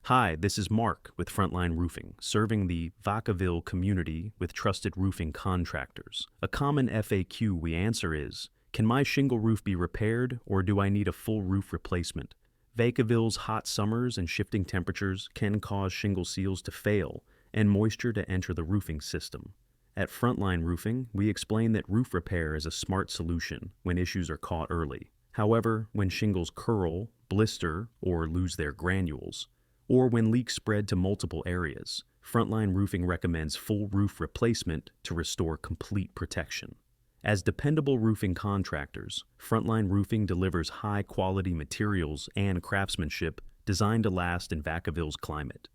Hi, this is Mark with Frontline Roofing, serving the Vacaville community with trusted roofing contractors. A common FAQ we answer is, can my shingle roof be repaired or do I need a full roof replacement? Vacaville's hot summers and shifting temperatures can cause shingle seals to fail and moisture to enter the roofing system. At Frontline Roofing, we explain that roof repair is a smart solution when issues are caught early. However, when shingles curl, blister, or lose their granules, or when leaks spread to multiple areas, Frontline Roofing recommends full roof replacement to restore complete protection. As dependable roofing contractors, Frontline Roofing delivers high-quality materials and craftsmanship designed to last in Vacaville's climate.